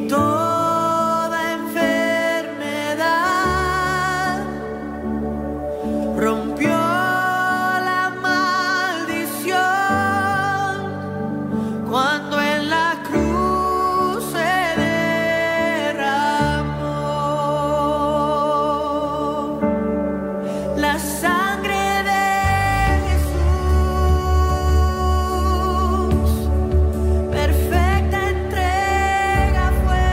toda enfermedad rompió la maldición cuando en la cruz se derramó la sangre de Jesús. Perfecta entrega fue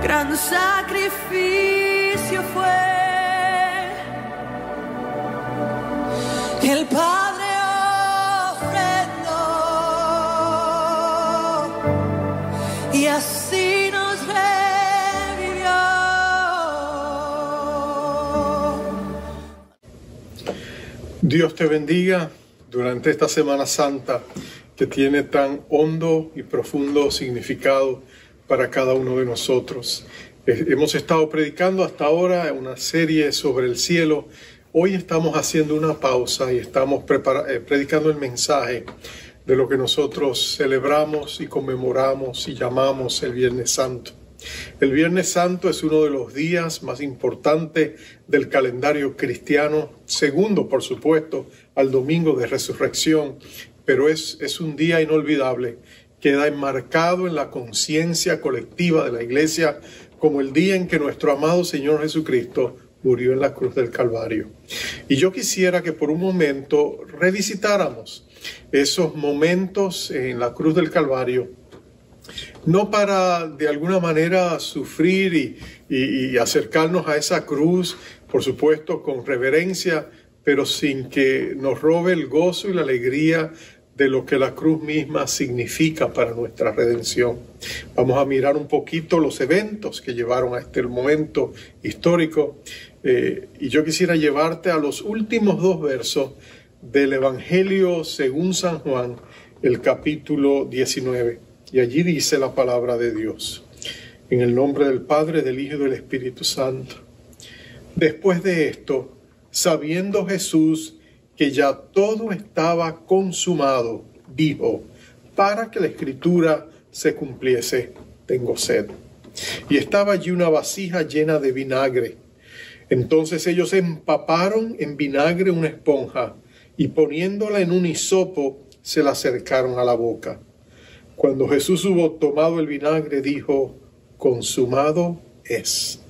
gran sacrificio fue. El Padre ofrendó y así nos revivió. Dios te bendiga durante esta Semana Santa que tiene tan hondo y profundo significado para cada uno de nosotros. Hemos estado predicando hasta ahora una serie sobre el cielo. Hoy estamos haciendo una pausa y estamos predicando el mensaje de lo que nosotros celebramos y conmemoramos y llamamos el Viernes Santo. El Viernes Santo es uno de los días más importantes del calendario cristiano, segundo, por supuesto, al Domingo de Resurrección, pero es un día inolvidable. Queda enmarcado en la conciencia colectiva de la Iglesia como el día en que nuestro amado Señor Jesucristo murió en la cruz del Calvario. Y yo quisiera que por un momento revisitáramos esos momentos en la cruz del Calvario, no para de alguna manera sufrir y acercarnos a esa cruz, por supuesto con reverencia, pero sin que nos robe el gozo y la alegría de lo que la cruz misma significa para nuestra redención. Vamos a mirar un poquito los eventos que llevaron a este momento histórico, y yo quisiera llevarte a los últimos 2 versos del Evangelio según San Juan, el capítulo 19. Y allí dice la palabra de Dios: en el nombre del Padre, del Hijo y del Espíritu Santo. Después de esto, sabiendo Jesús que ya todo estaba consumado, dijo, para que la Escritura se cumpliese, tengo sed. Y estaba allí una vasija llena de vinagre. Entonces ellos empaparon en vinagre una esponja y poniéndola en un hisopo, se la acercaron a la boca. Cuando Jesús hubo tomado el vinagre, dijo, consumado es.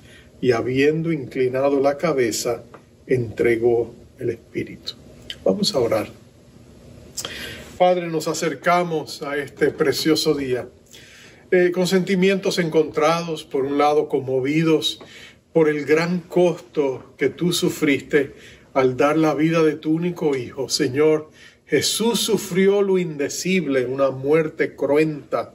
Y habiendo inclinado la cabeza, entregó el Espíritu. Vamos a orar. Padre, nos acercamos a este precioso día con sentimientos encontrados, por un lado conmovidos por el gran costo que tú sufriste al dar la vida de tu único Hijo. Señor, Jesús sufrió lo indecible, una muerte cruenta,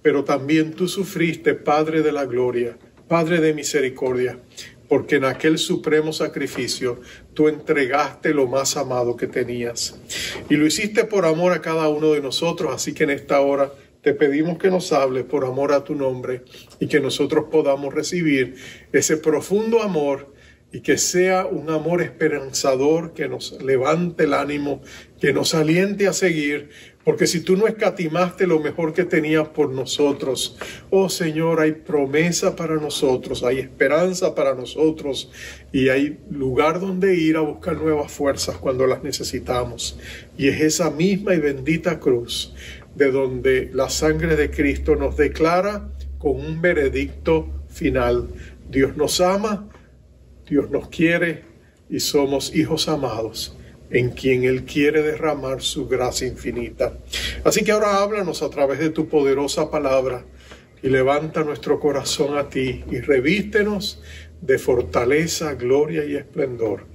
pero también tú sufriste, Padre de la gloria, Padre de misericordia, porque en aquel supremo sacrificio tú entregaste lo más amado que tenías. Y lo hiciste por amor a cada uno de nosotros, así que en esta hora te pedimos que nos hables por amor a tu nombre y que nosotros podamos recibir ese profundo amor y que sea un amor esperanzador, que nos levante el ánimo, que nos aliente a seguir, porque si tú no escatimaste lo mejor que tenías por nosotros, oh Señor, hay promesa para nosotros, hay esperanza para nosotros y hay lugar donde ir a buscar nuevas fuerzas cuando las necesitamos. Y es esa misma y bendita cruz de donde la sangre de Cristo nos declara con un veredicto final. Dios nos ama, Dios nos quiere y somos hijos amados en quien Él quiere derramar su gracia infinita. Así que ahora háblanos a través de tu poderosa palabra y levanta nuestro corazón a ti y revístenos de fortaleza, gloria y esplendor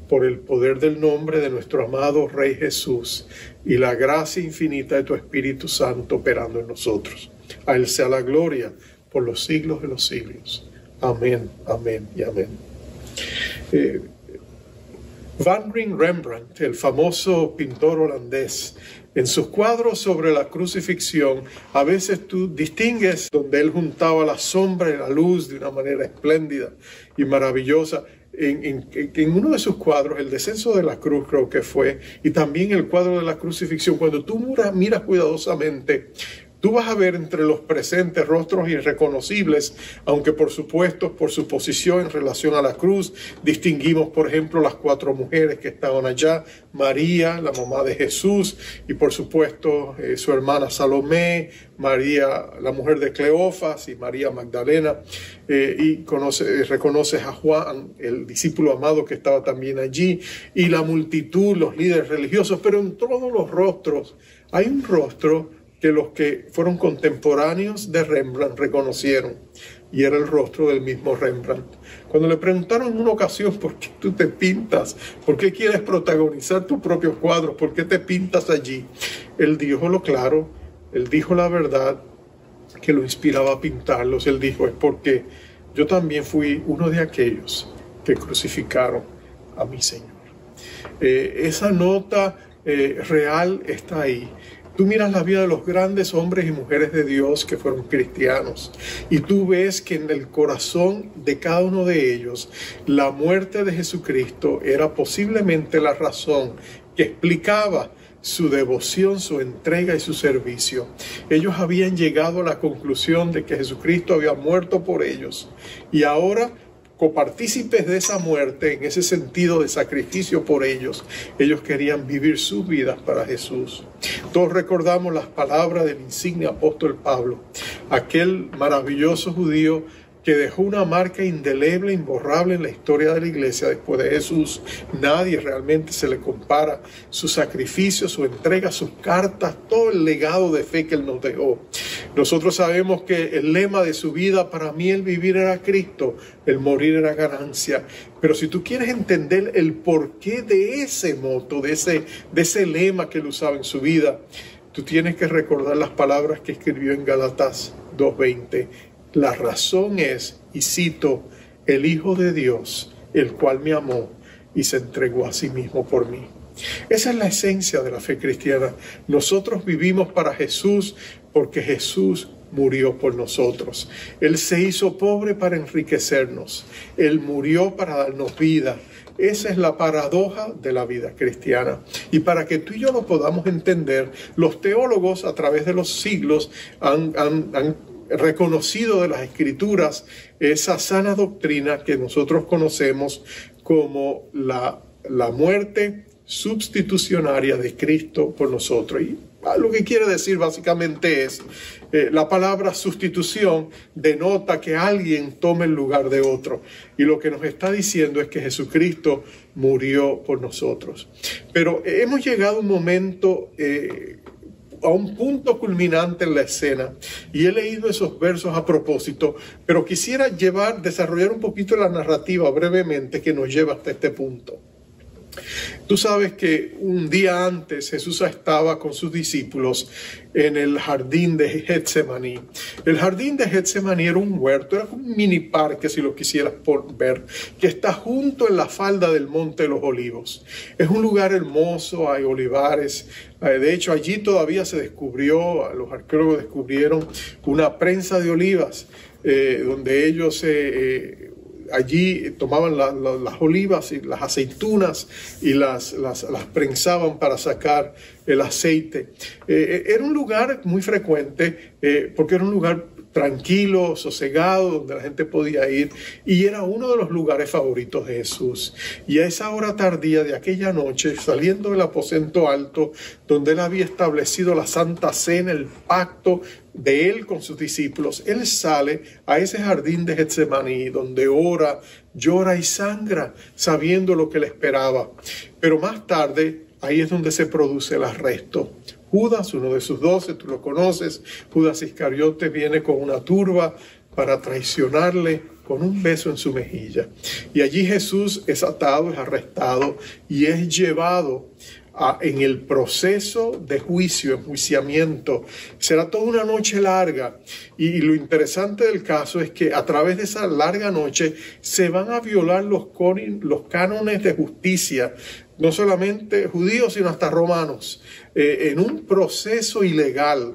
por el poder del nombre de nuestro amado Rey Jesús y la gracia infinita de tu Espíritu Santo operando en nosotros. A Él sea la gloria por los siglos de los siglos. Amén, amén y amén. Van Rembrandt, el famoso pintor holandés, en sus cuadros sobre la crucifixión, a veces tú distingues donde él juntaba la sombra y la luz de una manera espléndida y maravillosa. En uno de sus cuadros, el descenso de la cruz creo que fue, y también el cuadro de la crucifixión, cuando tú miras cuidadosamente, tú vas a ver entre los presentes rostros irreconocibles, aunque por supuesto por su posición en relación a la cruz, distinguimos por ejemplo las 4 mujeres que estaban allá, María, la mamá de Jesús, y por supuesto su hermana Salomé, María, la mujer de Cleofas, y María Magdalena, y reconoces a Juan, el discípulo amado que estaba también allí, y la multitud, los líderes religiosos, pero en todos los rostros hay un rostro que los que fueron contemporáneos de Rembrandt reconocieron. y era el rostro del mismo Rembrandt. Cuando le preguntaron en una ocasión por qué tú te pintas, por qué quieres protagonizar tus propios cuadros, por qué te pintas allí, él dijo lo claro, él dijo la verdad que lo inspiraba a pintarlos. Él dijo, es porque yo también fui uno de aquellos que crucificaron a mi Señor. Esa nota real está ahí. Tú miras la vida de los grandes hombres y mujeres de Dios que fueron cristianos y tú ves que en el corazón de cada uno de ellos la muerte de Jesucristo era posiblemente la razón que explicaba su devoción, su entrega y su servicio. Ellos habían llegado a la conclusión de que Jesucristo había muerto por ellos y ahora, copartícipes de esa muerte, en ese sentido de sacrificio por ellos, ellos querían vivir sus vidas para Jesús. Todos recordamos las palabras del insigne apóstol Pablo, aquel maravilloso judío que dejó una marca indeleble, imborrable en la historia de la iglesia. Después de Jesús, nadie realmente se le compara su sacrificio, su entrega, sus cartas, todo el legado de fe que él nos dejó. Nosotros sabemos que el lema de su vida, para mí el vivir era Cristo, el morir era ganancia. Pero si tú quieres entender el porqué de ese moto, de ese lema que él usaba en su vida, tú tienes que recordar las palabras que escribió en Gálatas 2:20. La razón es, y cito, el Hijo de Dios, el cual me amó y se entregó a sí mismo por mí. Esa es la esencia de la fe cristiana. Nosotros vivimos para Jesús porque Jesús murió por nosotros. Él se hizo pobre para enriquecernos. Él murió para darnos vida. Esa es la paradoja de la vida cristiana. Y para que tú y yo lo podamos entender, los teólogos a través de los siglos han reconocido de las Escrituras esa sana doctrina que nosotros conocemos como la muerte substitucionaria de Cristo por nosotros. Y lo que quiere decir básicamente es, la palabra sustitución denota que alguien tome el lugar de otro. Y lo que nos está diciendo es que Jesucristo murió por nosotros. Pero hemos llegado a un momento, a un punto culminante en la escena, y he leído esos versos a propósito, pero quisiera desarrollar un poquito la narrativa brevemente que nos lleva hasta este punto. Tú sabes que un día antes Jesús estaba con sus discípulos en el jardín de Getsemaní. El jardín de Getsemaní era un huerto, era un mini parque, si lo quisieras ver, que está junto en la falda del Monte de los Olivos. Es un lugar hermoso, hay olivares. De hecho, allí todavía se descubrió, los arqueólogos descubrieron una prensa de olivas, donde ellos allí tomaban las olivas y las aceitunas y las prensaban para sacar el aceite. Era un lugar muy frecuente porque era un lugar tranquilo, sosegado, donde la gente podía ir, y era uno de los lugares favoritos de Jesús. Y a esa hora tardía de aquella noche, saliendo del aposento alto, donde él había establecido la Santa Cena, el pacto de él con sus discípulos, él sale a ese jardín de Getsemaní, donde ora, llora y sangra, sabiendo lo que le esperaba. Pero más tarde, ahí es donde se produce el arresto. Judas, uno de sus 12, tú lo conoces, Judas Iscariote, viene con una turba para traicionarle con un beso en su mejilla. Y allí Jesús es atado, es arrestado y es llevado en el proceso de juicio, enjuiciamiento. Será toda una noche larga, y lo interesante del caso es que a través de esa larga noche se van a violar los cánones de justicia, no solamente judíos sino hasta romanos, en un proceso ilegal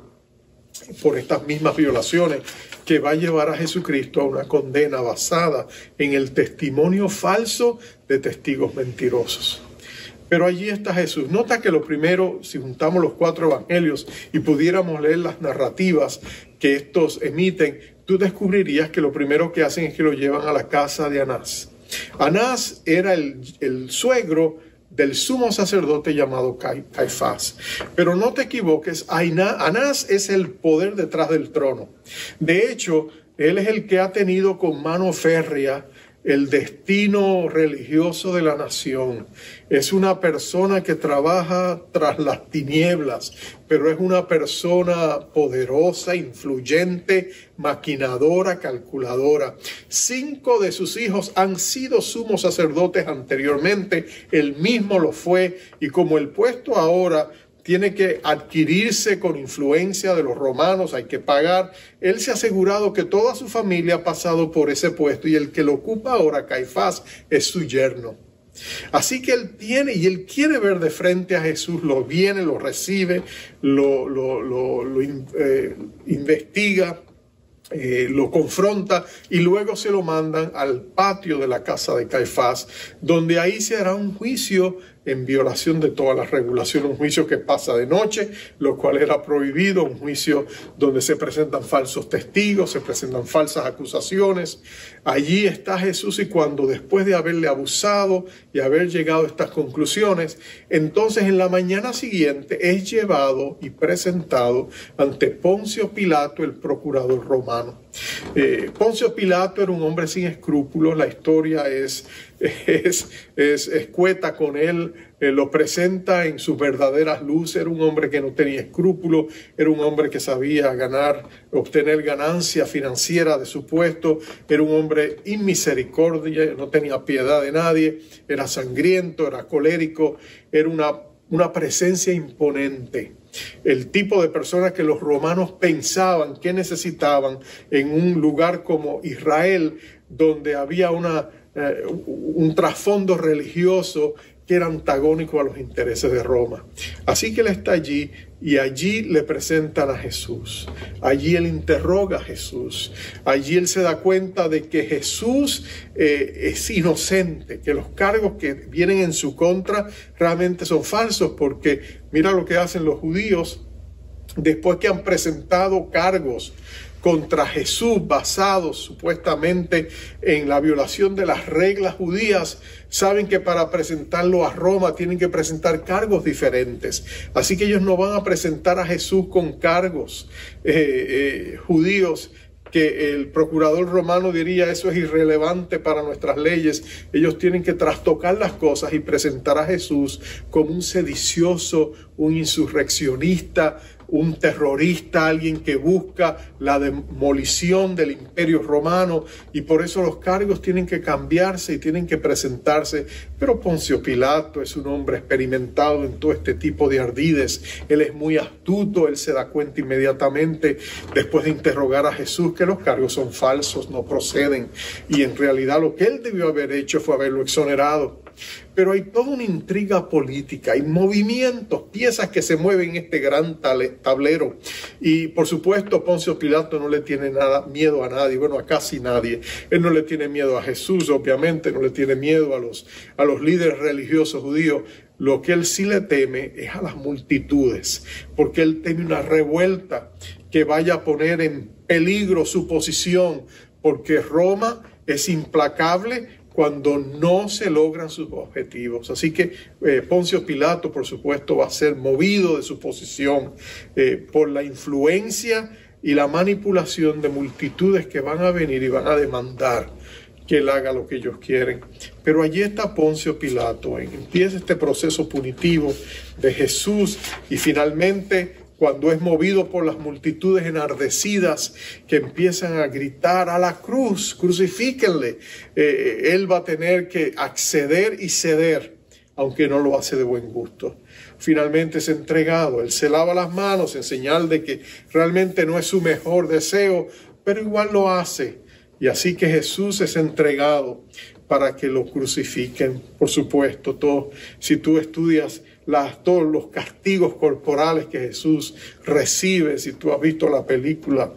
por estas mismas violaciones que va a llevar a Jesucristo a una condena basada en el testimonio falso de testigos mentirosos. Pero allí está Jesús. Nota que lo primero, si juntamos los 4 evangelios y pudiéramos leer las narrativas que estos emiten, tú descubrirías que lo primero que hacen es que lo llevan a la casa de Anás. Anás era el suegro del sumo sacerdote llamado Caifás. Pero no te equivoques, Anás es el poder detrás del trono. De hecho, él es el que ha tenido con mano férrea el destino religioso de la nación. Es una persona que trabaja tras las tinieblas, pero es una persona poderosa, influyente, maquinadora, calculadora. 5 de sus hijos han sido sumos sacerdotes anteriormente, él mismo lo fue, y como el puesto ahora tiene que adquirirse con influencia de los romanos, hay que pagar, él se ha asegurado que toda su familia ha pasado por ese puesto, y el que lo ocupa ahora, Caifás, es su yerno. Así que él quiere ver de frente a Jesús, lo viene, lo recibe, lo investiga, lo confronta, y luego se lo mandan al patio de la casa de Caifás, donde ahí se hará un juicio en violación de todas las regulaciones, un juicio que pasa de noche, lo cual era prohibido, un juicio donde se presentan falsos testigos, se presentan falsas acusaciones. Allí está Jesús, y cuando después de haberle abusado y haber llegado a estas conclusiones, entonces en la mañana siguiente es llevado y presentado ante Poncio Pilato, el procurador romano. Poncio Pilato era un hombre sin escrúpulos, la historia es escueta con él, lo presenta en sus verdaderas luces. Era un hombre que no tenía escrúpulos, era un hombre que sabía obtener ganancia financiera de su puesto, era un hombre inmisericordia, no tenía piedad de nadie, era sangriento, era colérico, era una presencia imponente. El tipo de persona que los romanos pensaban que necesitaban en un lugar como Israel, donde había un trasfondo religioso que era antagónico a los intereses de Roma. Así que él está allí, y allí le presentan a Jesús. Allí él interroga a Jesús. Allí él se da cuenta de que Jesús es inocente, que los cargos que vienen en su contra realmente son falsos, porque mira lo que hacen los judíos después que han presentado cargos contra Jesús basados supuestamente en la violación de las reglas judías. Saben que para presentarlo a Roma tienen que presentar cargos diferentes. Así que ellos no van a presentar a Jesús con cargos judíos que el procurador romano diría eso es irrelevante para nuestras leyes. Ellos tienen que trastocar las cosas y presentar a Jesús como un sedicioso, un insurreccionista, un terrorista, alguien que busca la demolición del imperio romano, y por eso los cargos tienen que cambiarse y tienen que presentarse. Pero Poncio Pilato es un hombre experimentado en todo este tipo de ardides. Él es muy astuto, él se da cuenta inmediatamente después de interrogar a Jesús que los cargos son falsos, no proceden, y en realidad lo que él debió haber hecho fue haberlo exonerado. Pero hay toda una intriga política, hay movimientos, piezas que se mueven en este gran tablero. Y por supuesto Poncio Pilato no le tiene miedo a nadie, bueno, a casi nadie. Él no le tiene miedo a Jesús, obviamente, no le tiene miedo a los líderes religiosos judíos. Lo que él sí le teme es a las multitudes, porque él teme una revuelta que vaya a poner en peligro su posición, porque Roma es implacable cuando no se logran sus objetivos. Así que Poncio Pilato, por supuesto, va a ser movido de su posición por la influencia y la manipulación de multitudes que van a venir y van a demandar que él haga lo que ellos quieren. Pero allí está Poncio Pilato, empieza este proceso punitivo de Jesús, y finalmente, cuando es movido por las multitudes enardecidas que empiezan a gritar a la cruz, crucifíquenle, él va a tener que acceder y ceder, aunque no lo hace de buen gusto. Finalmente es entregado, él se lava las manos en señal de que realmente no es su mejor deseo, pero igual lo hace. Y así que Jesús es entregado para que lo crucifiquen. Por supuesto, si tú estudias todos los castigos corporales que Jesús recibe, si tú has visto la película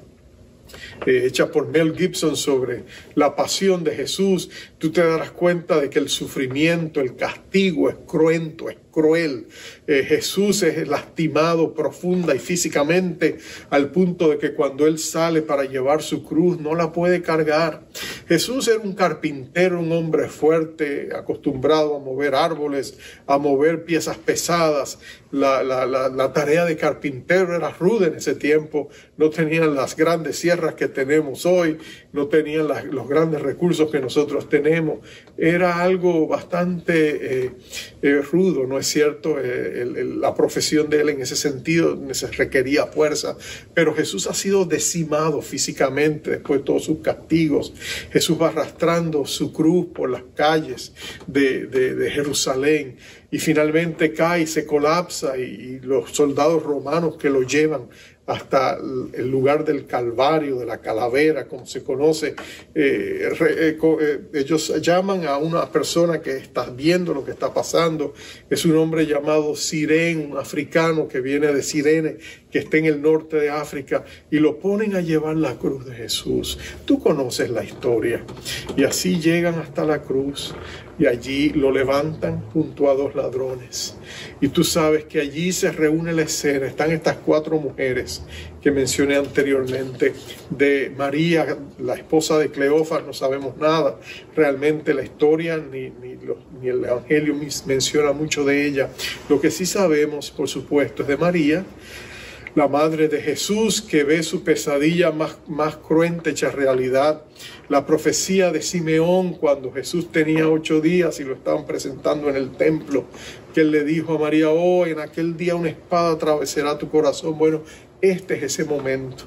hecha por Mel Gibson sobre la pasión de Jesús, tú te darás cuenta de que el sufrimiento, el castigo es cruento, es cruel. Jesús es lastimado profunda y físicamente, al punto de que cuando él sale para llevar su cruz no la puede cargar. Jesús era un carpintero, un hombre fuerte, acostumbrado a mover árboles, a mover piezas pesadas. La tarea de carpintero era ruda en ese tiempo. No tenían las grandes sierras que tenemos hoy, no tenían los grandes recursos que nosotros tenemos. Nicodemo era algo bastante rudo, ¿no es cierto? La profesión de él en ese sentido se requería fuerza, pero Jesús ha sido decimado físicamente después de todos sus castigos. Jesús va arrastrando su cruz por las calles de Jerusalén y finalmente cae y se colapsa, y los soldados romanos que lo llevan hasta el lugar del Calvario, de la calavera, como se conoce. Ellos llaman a una persona que está viendo lo que está pasando. Es un hombre llamado Sirén, un africano que viene de Cirene, que está en el norte de África, y lo ponen a llevar la cruz de Jesús. Tú conoces la historia. Y así llegan hasta la cruz, y allí lo levantan junto a dos ladrones. Y tú sabes que allí se reúne la escena. Están estas 4 mujeres que mencioné anteriormente. De María, la esposa de Cleofas, no sabemos nada. Realmente la historia ni el Evangelio menciona mucho de ella. Lo que sí sabemos, por supuesto, es de María, la madre de Jesús, que ve su pesadilla más cruenta hecha realidad. La profecía de Simeón, cuando Jesús tenía 8 días y lo estaban presentando en el templo, que él le dijo a María: oh, en aquel día una espada atravesará tu corazón. Bueno, este es ese momento.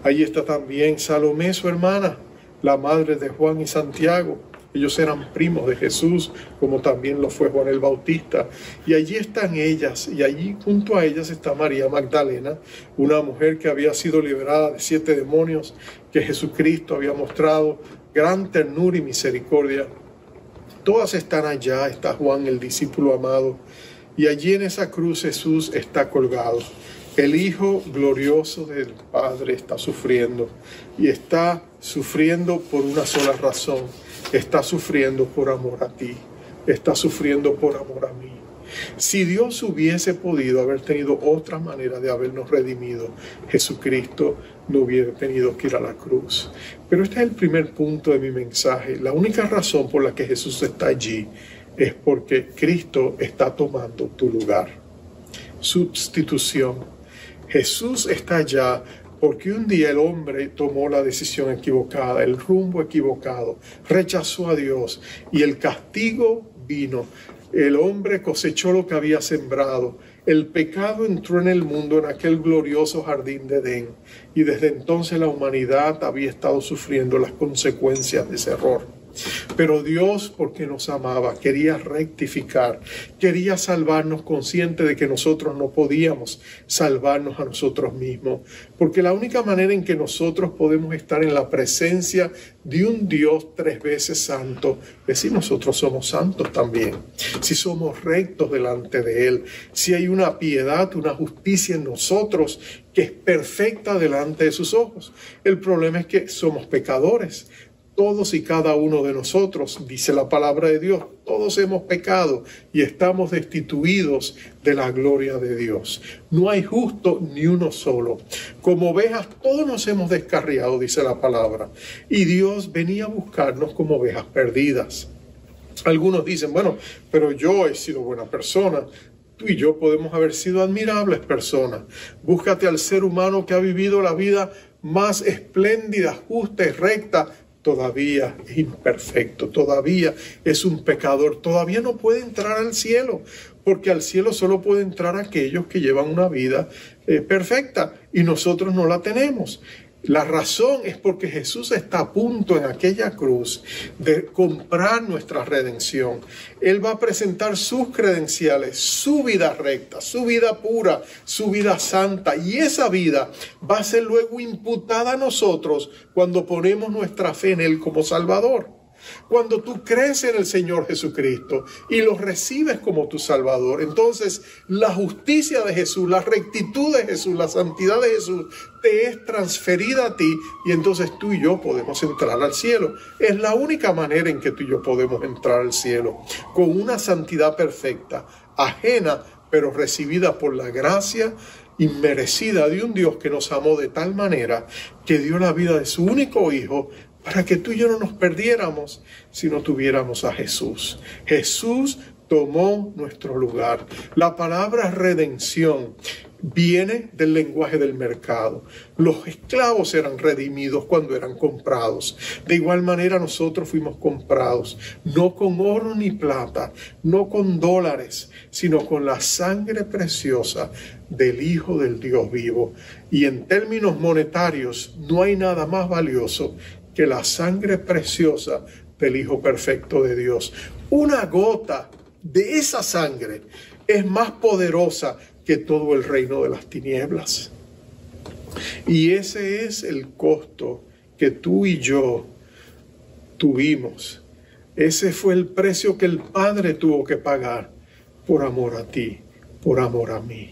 Allí está también Salomé, su hermana, la madre de Juan y Santiago. Ellos eran primos de Jesús, como también lo fue Juan el Bautista. Y allí están ellas, y allí junto a ellas está María Magdalena, una mujer que había sido liberada de 7 demonios, que Jesucristo había mostrado gran ternura y misericordia. Todas están allá. Está Juan, el discípulo amado, y allí en esa cruz Jesús está colgado. El Hijo glorioso del Padre está sufriendo, y está sufriendo por una sola razón. Está sufriendo por amor a ti, está sufriendo por amor a mí. Si Dios hubiese podido haber tenido otra manera de habernos redimido, Jesucristo no hubiera tenido que ir a la cruz. Pero este es el primer punto de mi mensaje. La única razón por la que Jesús está allí es porque Cristo está tomando tu lugar. Sustitución. Jesús está allá porque un día el hombre tomó la decisión equivocada, el rumbo equivocado, rechazó a Dios y el castigo vino. El hombre cosechó lo que había sembrado. El pecado entró en el mundo en aquel glorioso jardín de Edén, y desde entonces la humanidad había estado sufriendo las consecuencias de ese error. Pero Dios, porque nos amaba, quería rectificar, quería salvarnos, consciente de que nosotros no podíamos salvarnos a nosotros mismos, porque la única manera en que nosotros podemos estar en la presencia de un Dios 3 veces santo es si nosotros somos santos también, si somos rectos delante de Él, si hay una piedad, una justicia en nosotros que es perfecta delante de sus ojos. El problema es que somos pecadores. Todos y cada uno de nosotros, dice la palabra de Dios, todos hemos pecado y estamos destituidos de la gloria de Dios. No hay justo ni uno solo. Como ovejas todos nos hemos descarriado, dice la palabra. Y Dios venía a buscarnos como ovejas perdidas. Algunos dicen, bueno, pero yo he sido buena persona. Tú y yo podemos haber sido admirables personas. Búscate al ser humano que ha vivido la vida más espléndida, justa y recta. Todavía es imperfecto, todavía es un pecador, todavía no puede entrar al cielo, porque al cielo solo puede entrar aquellos que llevan una vida perfecta, y nosotros no la tenemos. La razón es porque Jesús está a punto en aquella cruz de comprar nuestra redención. Él va a presentar sus credenciales, su vida recta, su vida pura, su vida santa. Y esa vida va a ser luego imputada a nosotros cuando ponemos nuestra fe en Él como Salvador. Cuando tú crees en el Señor Jesucristo y lo recibes como tu Salvador, entonces la justicia de Jesús, la rectitud de Jesús, la santidad de Jesús te es transferida a ti, y entonces tú y yo podemos entrar al cielo. Es la única manera en que tú y yo podemos entrar al cielo, con una santidad perfecta, ajena pero recibida por la gracia inmerecida de un Dios que nos amó de tal manera que dio la vida de su único Hijo, para que tú y yo no nos perdiéramos si no tuviéramos a Jesús. Jesús tomó nuestro lugar. La palabra redención viene del lenguaje del mercado. Los esclavos eran redimidos cuando eran comprados. De igual manera nosotros fuimos comprados, no con oro ni plata, no con dólares, sino con la sangre preciosa del Hijo del Dios vivo. Y en términos monetarios, no hay nada más valioso que la sangre preciosa del Hijo perfecto de Dios. Una gota de esa sangre es más poderosa que todo el reino de las tinieblas. Y ese es el costo que tú y yo tuvimos. Ese fue el precio que el Padre tuvo que pagar por amor a ti, por amor a mí.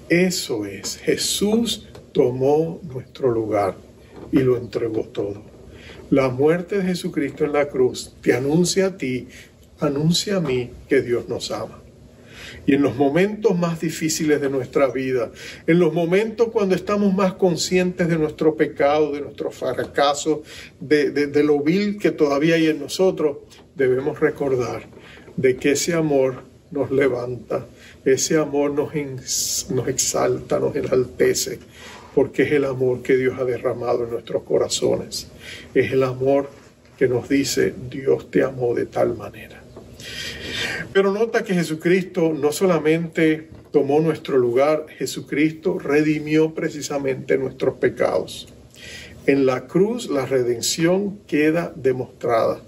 Eso es, Jesús tomó nuestro lugar y lo entregó todo. La muerte de Jesucristo en la cruz te anuncia a ti, anuncia a mí que Dios nos ama. Y en los momentos más difíciles de nuestra vida, en los momentos cuando estamos más conscientes de nuestro pecado, de nuestro fracaso, de lo vil que todavía hay en nosotros, debemos recordar de que ese amor nos levanta, ese amor nos exalta, nos enaltece, porque es el amor que Dios ha derramado en nuestros corazones. Es el amor que nos dice, Dios te amó de tal manera. Pero nota que Jesucristo no solamente tomó nuestro lugar, Jesucristo redimió precisamente nuestros pecados. En la cruz la redención queda demostrada.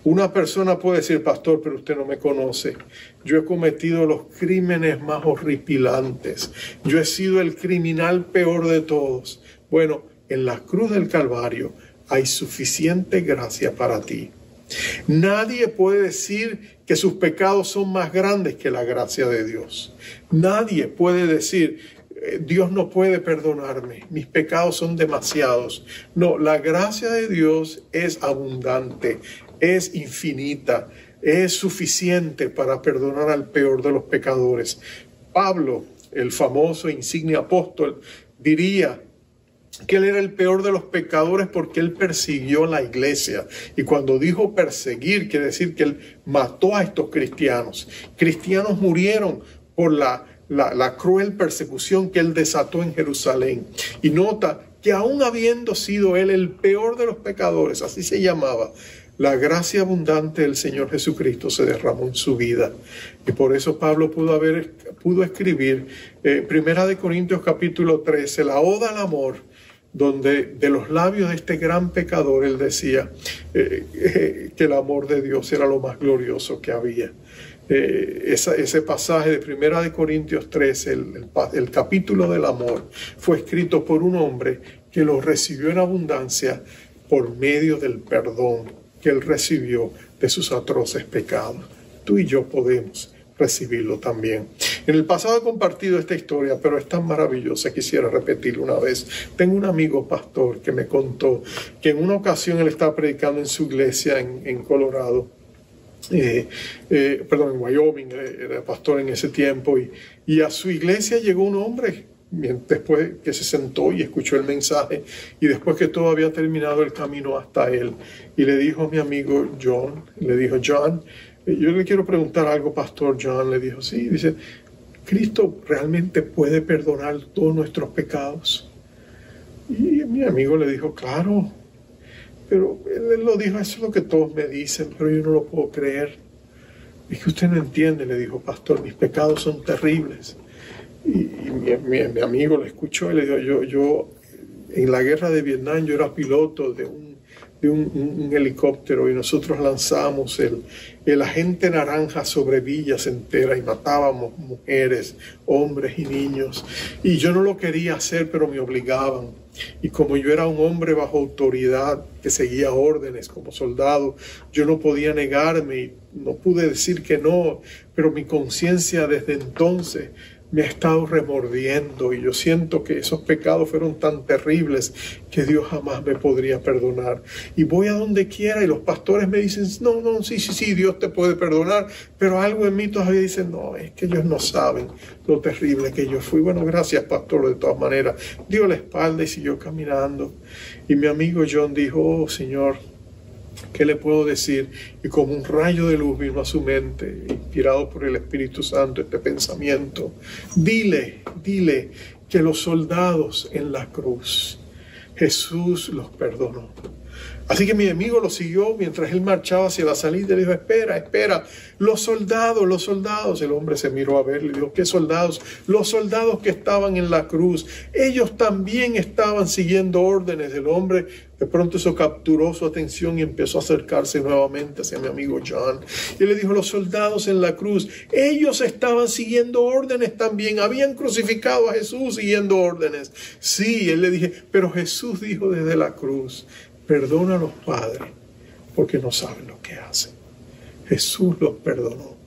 Una persona puede decir, pastor, pero usted no me conoce. Yo he cometido los crímenes más horripilantes. Yo he sido el criminal peor de todos. Bueno, en la cruz del Calvario hay suficiente gracia para ti. Nadie puede decir que sus pecados son más grandes que la gracia de Dios. Nadie puede decir, Dios no puede perdonarme, mis pecados son demasiados. No, la gracia de Dios es abundante, es infinita, es suficiente para perdonar al peor de los pecadores. Pablo, el famoso insigne apóstol, diría que él era el peor de los pecadores porque él persiguió la iglesia. Y cuando dijo perseguir, quiere decir que él mató a estos cristianos. Cristianos murieron por la cruel persecución que él desató en Jerusalén. Y nota que aún habiendo sido él el peor de los pecadores, así se llamaba, la gracia abundante del Señor Jesucristo se derramó en su vida. Y por eso Pablo pudo escribir 1 Corintios capítulo 13, la oda al amor, donde de los labios de este gran pecador él decía que el amor de Dios era lo más glorioso que había. Ese pasaje de 1 Corintios 13, el capítulo del amor, fue escrito por un hombre que lo recibió en abundancia por medio del perdón que él recibió de sus atroces pecados. Tú y yo podemos recibirlo también. En el pasado he compartido esta historia, pero es tan maravillosa, quisiera repetirlo una vez. Tengo un amigo pastor que me contó que en una ocasión él estaba predicando en su iglesia en Colorado, en Wyoming, era pastor en ese tiempo, y a su iglesia llegó un hombre después que se sentó y escuchó el mensaje, y después que todo había terminado el camino hasta él, y le dijo a mi amigo John, John, yo le quiero preguntar algo, pastor. John le dijo, sí, dice, ¿Cristo realmente puede perdonar todos nuestros pecados? Y mi amigo le dijo, claro, pero él lo dijo, eso es lo que todos me dicen, pero yo no lo puedo creer. Es que usted no entiende, le dijo, pastor, mis pecados son terribles. Y mi amigo le escuchó y le dijo, yo en la guerra de Vietnam yo era piloto de un helicóptero y nosotros lanzamos el agente naranja sobre villas enteras y matábamos mujeres, hombres y niños. Y yo no lo quería hacer, pero me obligaban. Y como yo era un hombre bajo autoridad que seguía órdenes como soldado, yo no podía negarme y no pude decir que no, pero mi conciencia desde entonces me ha estado remordiendo y yo siento que esos pecados fueron tan terribles que Dios jamás me podría perdonar. Y voy a donde quiera y los pastores me dicen, no, sí, Dios te puede perdonar, pero algo en mí todavía dice, no, es que ellos no saben lo terrible que yo fui. Bueno, gracias, pastor, de todas maneras. Dio la espalda y siguió caminando. Y mi amigo John dijo, oh, Señor, ¿Qué le puedo decir? Y como un rayo de luz vino a su mente, inspirado por el Espíritu Santo, este pensamiento. Dile que los soldados en la cruz, Jesús los perdonó. Así que mi amigo lo siguió mientras él marchaba hacia la salida y le dijo, espera, los soldados. El hombre se miró a ver y le dijo, ¿qué soldados? Los soldados que estaban en la cruz. Ellos también estaban siguiendo órdenes del hombre. De pronto eso capturó su atención y empezó a acercarse nuevamente hacia mi amigo John. Y le dijo, los soldados en la cruz, ellos estaban siguiendo órdenes también. Habían crucificado a Jesús siguiendo órdenes. Sí, él le dije, pero Jesús dijo desde la cruz, perdona a los padres porque no saben lo que hacen. Jesús los perdonó.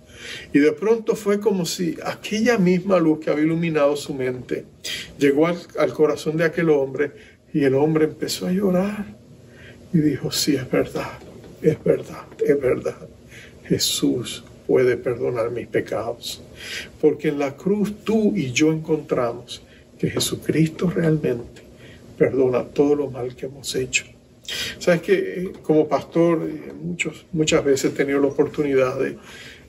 Y de pronto fue como si aquella misma luz que había iluminado su mente llegó al corazón de aquel hombre y el hombre empezó a llorar y dijo, sí, es verdad. Jesús puede perdonar mis pecados. Porque en la cruz tú y yo encontramos que Jesucristo realmente perdona todo lo mal que hemos hecho. Sabes que como pastor muchas veces he tenido la oportunidad de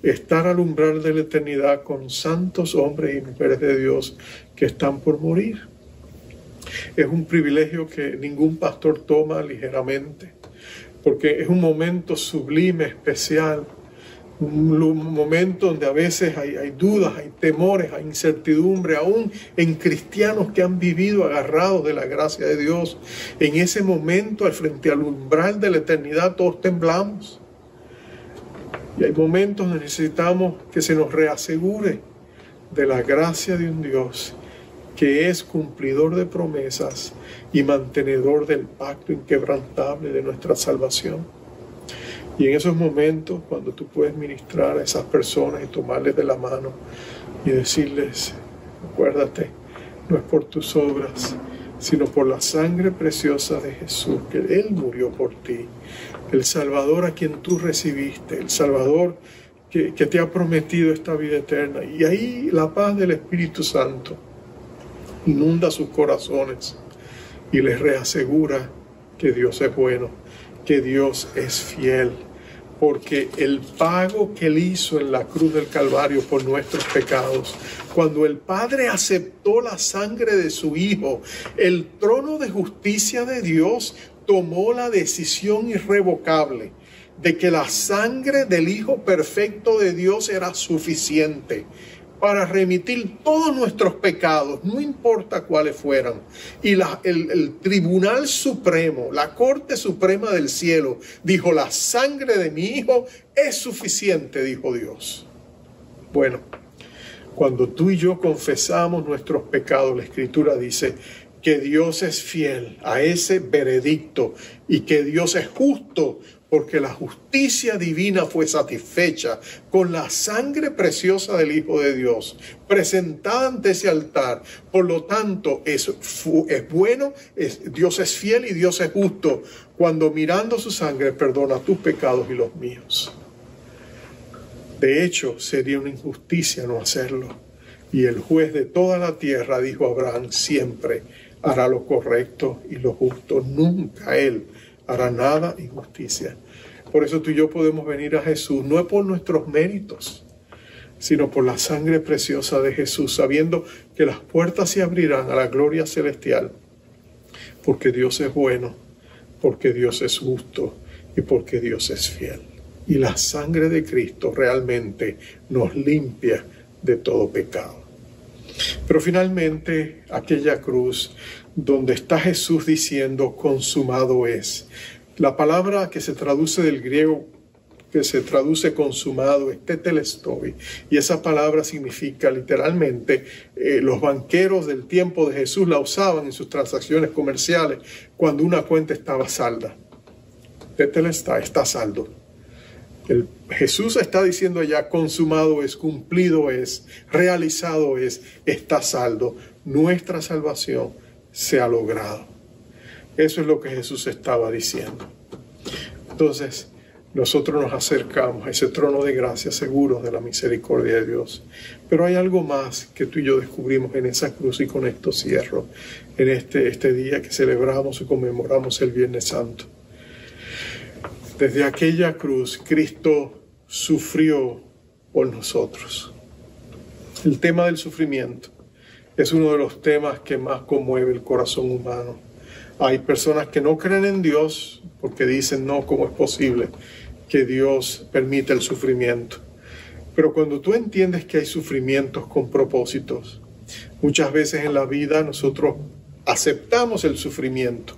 estar al umbral de la eternidad con santos hombres y mujeres de Dios que están por morir. Es un privilegio que ningún pastor toma ligeramente, porque es un momento sublime, especial, un momento donde a veces hay dudas, hay temores, hay incertidumbre, aún en cristianos que han vivido agarrados de la gracia de Dios. En ese momento, al frente al umbral de la eternidad, todos temblamos. Y hay momentos donde necesitamos que se nos reasegure de la gracia de un Dios que es cumplidor de promesas y mantenedor del pacto inquebrantable de nuestra salvación. Y en esos momentos, cuando tú puedes ministrar a esas personas y tomarles de la mano y decirles, acuérdate, no es por tus obras, sino por la sangre preciosa de Jesús, que Él murió por ti, el Salvador a quien tú recibiste, el Salvador que te ha prometido esta vida eterna. Y ahí la paz del Espíritu Santo inunda sus corazones y les reasegura que Dios es bueno, que Dios es fiel, porque el pago que Él hizo en la cruz del Calvario por nuestros pecados, cuando el Padre aceptó la sangre de su Hijo, el trono de justicia de Dios tomó la decisión irrevocable de que la sangre del Hijo perfecto de Dios era suficiente para remitir todos nuestros pecados, no importa cuáles fueran. Y el Tribunal Supremo, la Corte Suprema del Cielo, dijo, la sangre de mi Hijo es suficiente, dijo Dios. Bueno, cuando tú y yo confesamos nuestros pecados, la Escritura dice que Dios es fiel a ese veredicto y que Dios es justo, porque la justicia divina fue satisfecha con la sangre preciosa del Hijo de Dios, presentada ante ese altar. Por lo tanto, es bueno, Dios es fiel y Dios es justo, cuando mirando su sangre perdona tus pecados y los míos. De hecho, sería una injusticia no hacerlo. Y el juez de toda la tierra, dijo Abraham, siempre hará lo correcto y lo justo. Nunca él hará nada injusticia. Por eso tú y yo podemos venir a Jesús, no por nuestros méritos, sino por la sangre preciosa de Jesús, sabiendo que las puertas se abrirán a la gloria celestial, porque Dios es bueno, porque Dios es justo y porque Dios es fiel. Y la sangre de Cristo realmente nos limpia de todo pecado. Pero finalmente, aquella cruz donde está Jesús diciendo, consumado es. La palabra que se traduce del griego, que se traduce consumado, es tetelestai. Y esa palabra significa literalmente, los banqueros del tiempo de Jesús la usaban en sus transacciones comerciales cuando una cuenta estaba salda. Tetelestai, está saldo. Jesús está diciendo allá, consumado es, cumplido es, realizado es, está saldo. Nuestra salvación se ha logrado. Eso es lo que Jesús estaba diciendo. Entonces, nosotros nos acercamos a ese trono de gracia seguros de la misericordia de Dios. Pero hay algo más que tú y yo descubrimos en esa cruz, y con esto cierro, en este día que celebramos y conmemoramos el Viernes Santo. Desde aquella cruz, Cristo sufrió por nosotros. El tema del sufrimiento es uno de los temas que más conmueve el corazón humano. Hay personas que no creen en Dios porque dicen, no, ¿cómo es posible que Dios permita el sufrimiento? Pero cuando tú entiendes que hay sufrimientos con propósitos, muchas veces en la vida nosotros aceptamos el sufrimiento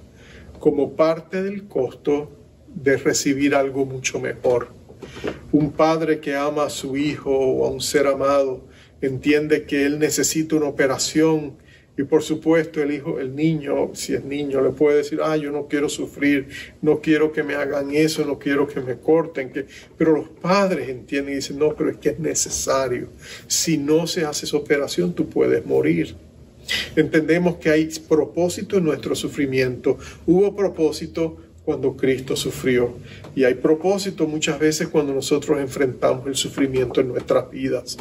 como parte del costo de recibir algo mucho mejor. Un padre que ama a su hijo o a un ser amado entiende que él necesita una operación y por supuesto el niño, si es niño, le puede decir, yo no quiero sufrir, no quiero que me hagan eso, no quiero que me corten. Pero los padres entienden y dicen, no, pero es que es necesario. Si no se hace esa operación, tú puedes morir. Entendemos que hay propósito en nuestro sufrimiento. Hubo propósito cuando Cristo sufrió. Y hay propósito muchas veces cuando nosotros enfrentamos el sufrimiento en nuestras vidas.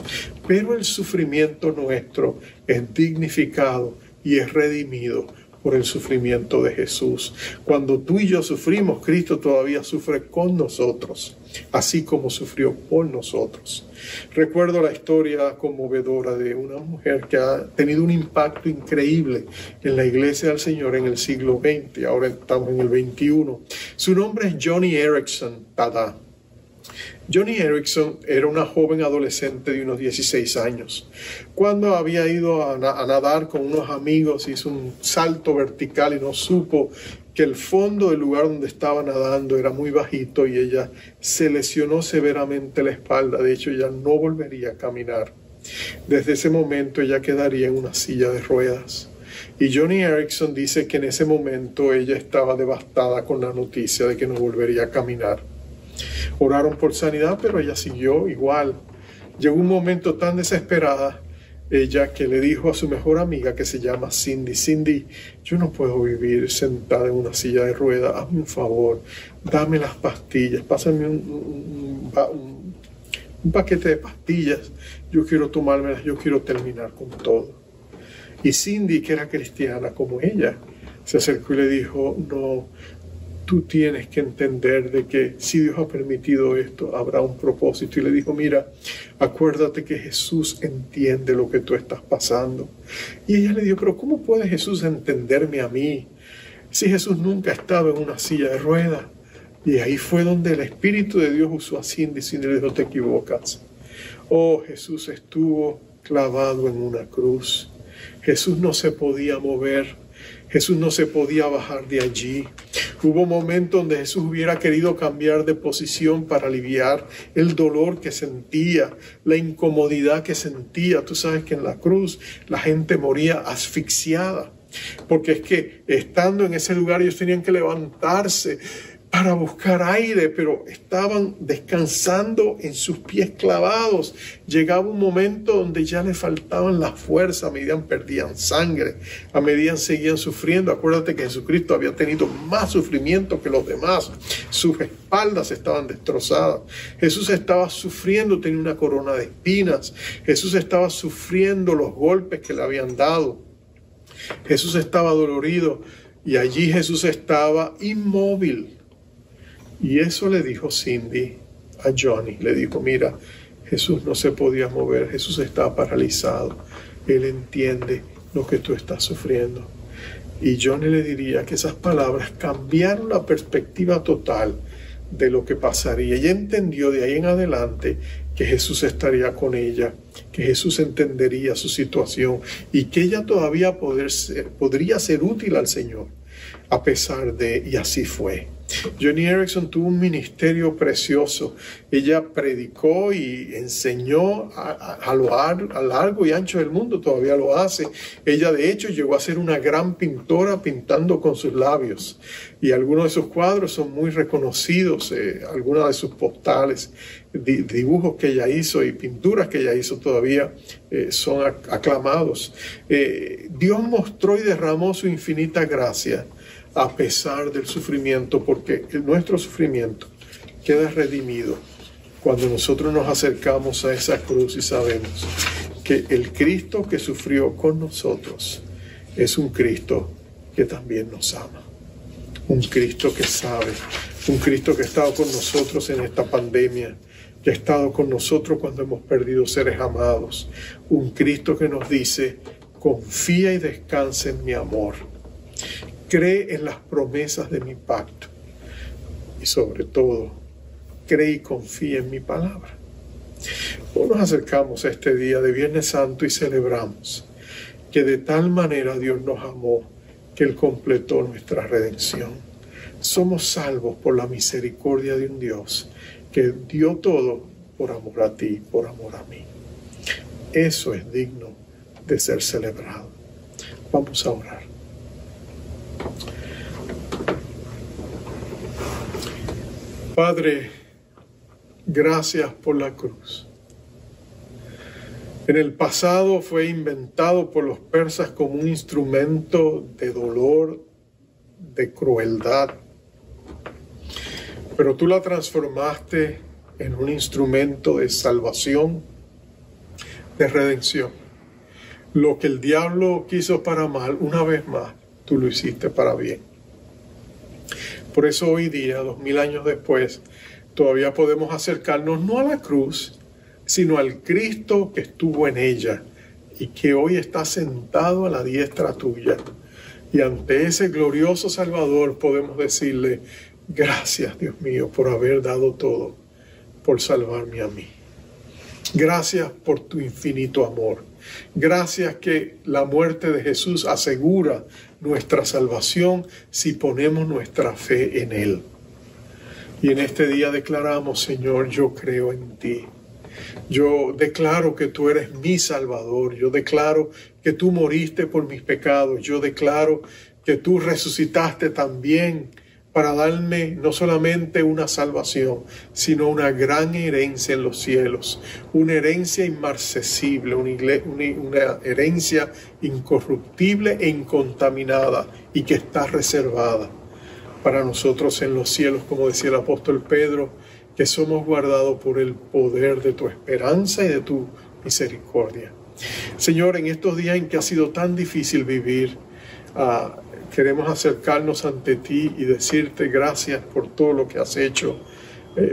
Pero el sufrimiento nuestro es dignificado y es redimido por el sufrimiento de Jesús. Cuando tú y yo sufrimos, Cristo todavía sufre con nosotros, así como sufrió por nosotros. Recuerdo la historia conmovedora de una mujer que ha tenido un impacto increíble en la iglesia del Señor en el siglo XX, ahora estamos en el XXI. Su nombre es Joni Eareckson Tada. Joni Eareckson era una joven adolescente de unos 16 años. Cuando había ido a nadar con unos amigos, hizo un salto vertical y no supo que el fondo del lugar donde estaba nadando era muy bajito y ella se lesionó severamente la espalda. De hecho, ella no volvería a caminar. Desde ese momento ella quedaría en una silla de ruedas. Y Joni Eareckson dice que en ese momento ella estaba devastada con la noticia de que no volvería a caminar. Oraron por sanidad, pero ella siguió igual. Llegó un momento tan desesperada ella que le dijo a su mejor amiga, que se llama Cindy, Cindy, yo no puedo vivir sentada en una silla de ruedas, hazme un favor, dame las pastillas, pásame un paquete de pastillas, yo quiero tomármelas, yo quiero terminar con todo. Y Cindy, que era cristiana como ella, se acercó y le dijo, no, tú tienes que entender de que si Dios ha permitido esto, habrá un propósito. Y le dijo, mira, acuérdate que Jesús entiende lo que tú estás pasando. Y ella le dijo, pero ¿cómo puede Jesús entenderme a mí? Si Jesús nunca estaba en una silla de ruedas. Y ahí fue donde el Espíritu de Dios usó a Cindy. Cindy le dijo, te equivocas. Oh, Jesús estuvo clavado en una cruz. Jesús no se podía mover. Jesús no se podía bajar de allí. Hubo momentos donde Jesús hubiera querido cambiar de posición para aliviar el dolor que sentía, la incomodidad que sentía. Tú sabes que en la cruz la gente moría asfixiada, porque es que estando en ese lugar ellos tenían que levantarse para buscar aire, pero estaban descansando en sus pies clavados. Llegaba un momento donde ya les faltaban la fuerza, a medida perdían sangre, a medida seguían sufriendo. Acuérdate que Jesucristo había tenido más sufrimiento que los demás. Sus espaldas estaban destrozadas. Jesús estaba sufriendo, tenía una corona de espinas. Jesús estaba sufriendo los golpes que le habían dado. Jesús estaba dolorido y allí Jesús estaba inmóvil. Y eso le dijo Cindy a Joni. Le dijo, mira, Jesús no se podía mover, Jesús estaba paralizado. Él entiende lo que tú estás sufriendo. Y Joni le diría que esas palabras cambiaron la perspectiva total de lo que pasaría. Ella entendió de ahí en adelante que Jesús estaría con ella, que Jesús entendería su situación y que ella todavía podría ser útil al Señor a pesar de, y así fue. Joni Eareckson tuvo un ministerio precioso. Ella predicó y enseñó a lo largo y ancho del mundo, todavía lo hace. Ella de hecho llegó a ser una gran pintora pintando con sus labios. Y algunos de sus cuadros son muy reconocidos, algunas de sus postales, dibujos que ella hizo y pinturas que ella hizo todavía son aclamados. Dios mostró y derramó su infinita gracia a pesar del sufrimiento, porque nuestro sufrimiento queda redimido cuando nosotros nos acercamos a esa cruz y sabemos que el Cristo que sufrió con nosotros es un Cristo que también nos ama. Un Cristo que sabe, un Cristo que ha estado con nosotros en esta pandemia, que ha estado con nosotros cuando hemos perdido seres amados. Un Cristo que nos dice: confía y descansa en mi amor. Cree en las promesas de mi pacto. Y sobre todo, cree y confía en mi palabra. Hoy nos acercamos a este día de Viernes Santo y celebramos que de tal manera Dios nos amó que Él completó nuestra redención. Somos salvos por la misericordia de un Dios que dio todo por amor a ti, por amor a mí. Eso es digno de ser celebrado. Vamos a orar. Padre, gracias por la cruz. En el pasado fue inventado por los persas como un instrumento de dolor, de crueldad. Pero tú la transformaste en un instrumento de salvación, de redención. Lo que el diablo quiso para mal, una vez más, tú lo hiciste para bien. Por eso hoy día, 2000 años después, todavía podemos acercarnos no a la cruz, sino al Cristo que estuvo en ella y que hoy está sentado a la diestra tuya. Y ante ese glorioso Salvador podemos decirle: gracias, Dios mío, por haber dado todo, por salvarme a mí. Gracias por tu infinito amor. Gracias que la muerte de Jesús asegura nuestra salvación si ponemos nuestra fe en Él. Y en este día declaramos: Señor, yo creo en ti. Yo declaro que tú eres mi Salvador. Yo declaro que tú moriste por mis pecados. Yo declaro que tú resucitaste también para darme no solamente una salvación, sino una gran herencia en los cielos, una herencia inmarcesible, una herencia incorruptible e incontaminada y que está reservada para nosotros en los cielos, como decía el apóstol Pedro, que somos guardados por el poder de tu esperanza y de tu misericordia. Señor, en estos días en que ha sido tan difícil vivir, queremos acercarnos ante ti y decirte gracias por todo lo que has hecho,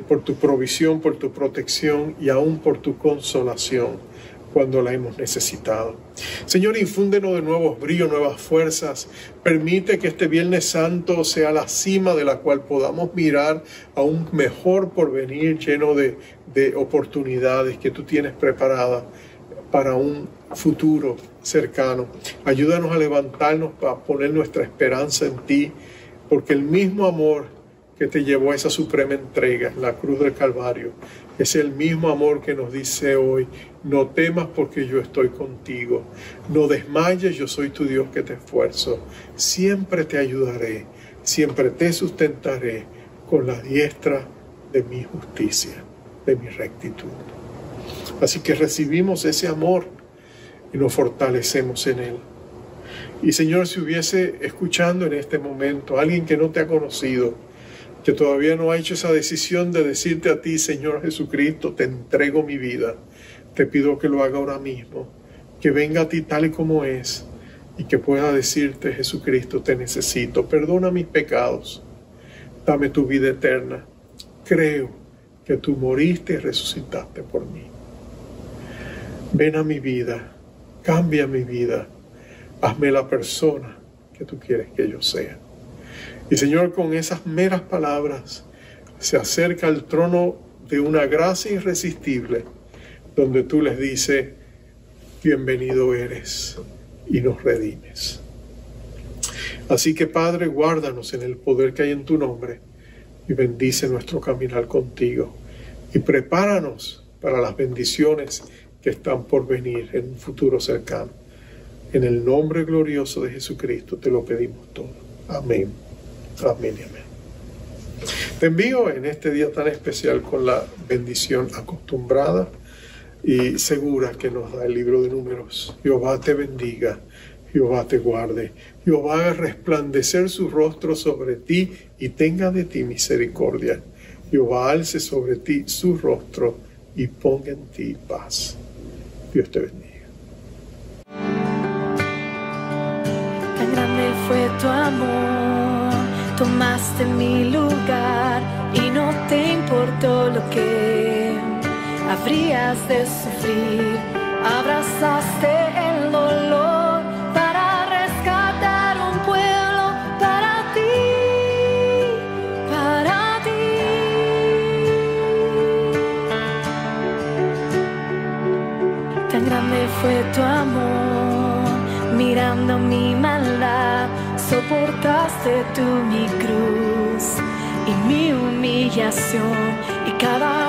por tu provisión, por tu protección y aún por tu consolación cuando la hemos necesitado. Señor, infúndenos de nuevos bríos, nuevas fuerzas. Permite que este Viernes Santo sea la cima de la cual podamos mirar a un mejor porvenir lleno de oportunidades que tú tienes preparadas para un futuro cercano. Ayúdanos a levantarnos para poner nuestra esperanza en ti, porque el mismo amor que te llevó a esa suprema entrega en la cruz del Calvario es el mismo amor que nos dice hoy: no temas porque yo estoy contigo, no desmayes, yo soy tu Dios que te esfuerzo, siempre te ayudaré, siempre te sustentaré con la diestra de mi justicia, de mi rectitud. Así que recibimos ese amor y nos fortalecemos en él. Y Señor, si hubiese escuchando en este momento alguien que no te ha conocido, que todavía no ha hecho esa decisión de decirte a ti: Señor Jesucristo, te entrego mi vida, te pido que lo haga ahora mismo, que venga a ti tal y como es y que pueda decirte: Jesucristo, te necesito, perdona mis pecados, dame tu vida eterna, creo que tú moriste y resucitaste por mí. Ven a mi vida, cambia mi vida, hazme la persona que tú quieres que yo sea. Y Señor, con esas meras palabras se acerca al trono de una gracia irresistible, donde tú les dices: bienvenido eres, y nos redimes. Así que, Padre, guárdanos en el poder que hay en tu nombre y bendice nuestro caminar contigo. Y prepáranos para las bendiciones que están por venir en un futuro cercano. En el nombre glorioso de Jesucristo te lo pedimos todo. Amén. Amén y amén. Te envío en este día tan especial con la bendición acostumbrada y segura que nos da el libro de Números. Jehová te bendiga, Jehová te guarde, Jehová haga resplandecer su rostro sobre ti y tenga de ti misericordia. Jehová alce sobre ti su rostro y ponga en ti paz. Dios te bendiga. Tan grande fue tu amor, Tomaste mi lugar y no te importó lo que habrías de sufrir. Abrazaste el dolor para rescatar un pueblo para ti, para ti. Tan grande fue tu amor, mirando mi maldad, soportaste tú mi cruz y mi humillación y cada